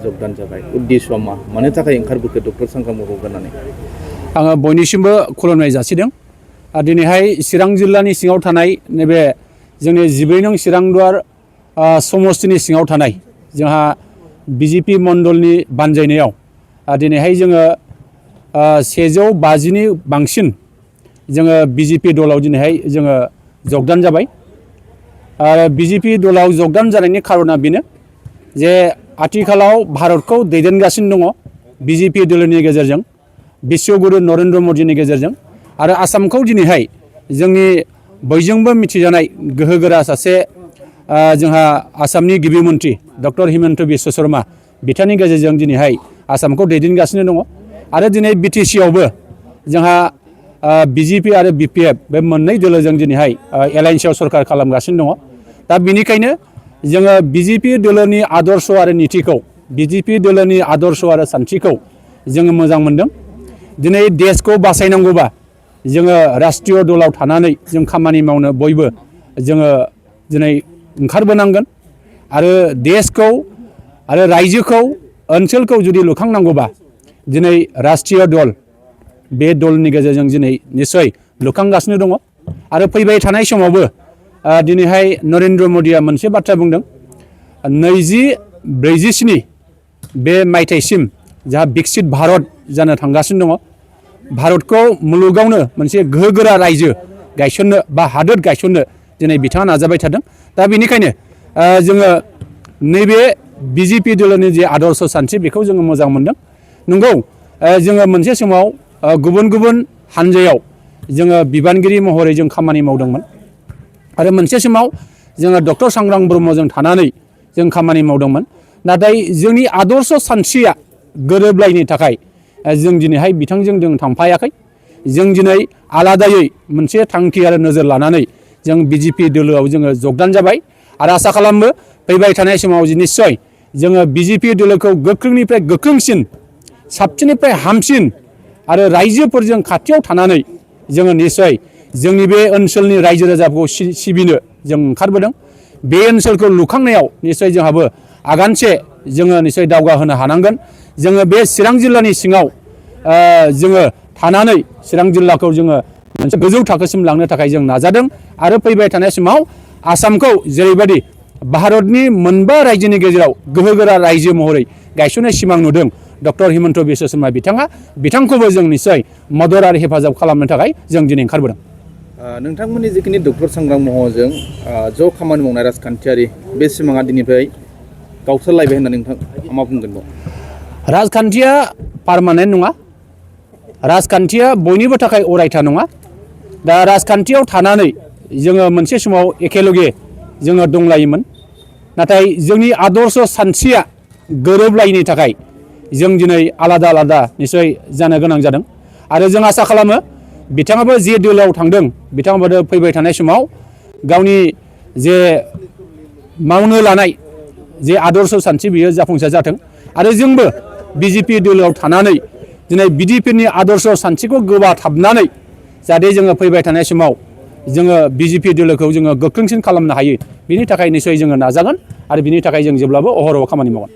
जगदान जाबाय उद्देश्यआ मा मानो थाखाय ओंखारबोखो डक्टर सांग्रां बर' जानानै आङो बयनिसिमबो खुलुमनाय जासिदों दिनैहाय चिरां जिल्लानि सिङाव थानाय नैबे जोंनि 12 नं चिरांदुवार समस्तिनि सिङाव थानाय जोंहा बिजेपि मण्डलनि बानजायनायाव दिनैहाय जोङो 150नि बांसिन जोङो बिजेपि दलाव दिनैहाय जोङो जगदान जाबाय आरो बिजेपि दलाव जगदान जानायनि खारना बेनो जे आथिखालाव भारतखौ दैदेनगासिनो दङ बिजेपि दलनि गेजेरजों बिश्वगुरु नरेन्द्र मदिनि गेजेरजों आरो आसामखौ दिनैहाय जोंनि बयजोंबो मिथिजानाय गोहोगोरा सासे जोंहा आसामनि गिबि मन्थ्रि डक्टर हिमन्त बिश्व शर्मा बिथांनि गेजेरजों दिनैहाय आसामखौ दैदेनगासिनो दङ आरो दिनै बिटिसि आवबो जोंहा बिजेपि आरो बिपिएफ बे मोननै दोलोजों दिनैहाय एलायन्सआव सरकार खालामगासिनो दङ दा बेनिखायनो जोङो बिजेपि दोलोनि आदर्श आरो नीतिखौ बिजेपि दोलोनि आदर्श आरो सान्थिखौ जोङो मोजां मोनदों दिनै देशखौ बासायनांगौबा जोङो राष्ट्रीय दलाव थानानै जों खामानि मावनो बयबो जोङो दिनै ओंखारबोनांगोन आरो देशखौ आरो रायजोखौ ओनसोलखौ जुदि लुखांनांगौबा दिनै राष्ट्रीय दल बे दलनि गेजेरजों दिनै निश्चय लुखांगासिनो दङ आरो फैबाय थानाय समावबो दिनैहाय नरेन्द्र मदिया मोनसे बाथ्रा बुंदों 2047 बे मायथाइसिम जहा विकसित भारत जानो थांगासिनो दङ भारतखौ मुलुगावनो मोनसे गोहोगोरा रायजो गायसननो बा हादोर गायसननो दिनै बिथाङा नाजाबाय थादों दा बेनिखायनो जोङो नैबे बिजेपि दलनि जे आदर्श सान्थि बेखौ जोङो मोजां मोनदों नंगौ जोङो मोनसे समाव गुबुन गुबुन हानजायाव जोङो बिबानगिरि महरै जों खामानि मावदोंमोन आरो मोनसे समाव जोङो डक्टर सांग्रां ब्रह्मजों थानानै जों खामानि मावदोंमोन नाथाय जोंनि आदर्श सानस्रिया गोरोबलायनि थाखाय जों दिनैहाय बिथांजों जों थांफायाखै जों दिनै आलादायै मोनसे थांखि आरो नोजोर लानानै जों बिजेपि दोलोआव जोङो जगदान जाबाय आरो आसा खालामो फैबाय थानाय समाव निश्चय जोङो बिजेपि दोलोखौ गोख्रोंनिफ्राय गोख्रोंसिन साबसिननिफ्राय हामसिन आरो रायजोफोरजों खाथियाव थानानै जोङो निश्चय जोंनि बे ओनसोलनि रायजो राजाफोरखौ सिबिनो जों ओंखारबोदों बे ओनसोलखौ लुखांनायाव निश्चय जोंहाबो आगानसे जोङो निश्चय दावगाहोनो हानांगोन जोङो बे चिरां जिल्लानि सिङाव जोङो थानानै चिरां जिल्लाखौ जोङो मोनसे गोजौ थाखोसिम लांनो थाखाय जों नाजादों आरो फैबाय थानाय समाव आसामखौ जेरैबायदि भारतनि मोनबा रायजोनि गेजेराव गोहोगोरा रायजो महरै गायसननाय सिमां नुदों डक्टर हिमन्त बिश्व शर्मा बिथांखौबो जों निश्चय मदद आरो हेफाजाब खालामनो थाखाय जों दिनै ओंखारबोदों नोंथांमोननि जिखिनि डक्टर सांग्रां महरजों ज' खामानि मावनाय राजखान्थियारि बे सिमाङा दिनैफ्राय गावस्रालायबाय होननानै नोंथाङा मा बुंगोन राजखान्थिया पारमानेन्ट नङा राजखान्थिया बयनिबो थाखाय अरायथा नङा दा राजखान्थियाव थानानै जोङो मोनसे समाव एखेलगे जोङो दंलायोमोन नाथाय जोंनि आदर्श सानस्रिया गोरोबलायैनि थाखाय जों दिनै आलादा आलादा निश्चय जानो गोनां जादों आरो जों आसा खालामो बिथाङाबो जे दोलोआव थांदों बिथाङाबो फैबाय थानाय समाव गावनि जे मावनो लानाय जे आदर्श सानस्रि बियो जाफुंसार जाथों आरो जोंबो बिजेपि दोलोआव थानानै दिनै बिजेपिनि आदर्श सानस्रिखौ गोबाथाबनानै जाहाथे जोङो फैबाय थानाय समाव जोङो बिजेपि दोलोखौ जोङो गोख्रोंसिन खालामनो हायो बिनि थाखाय निश्चय जोङो नाजागोन आरो बिनि थाखाय जों जेब्लाबो अहरह खामानि मावगोन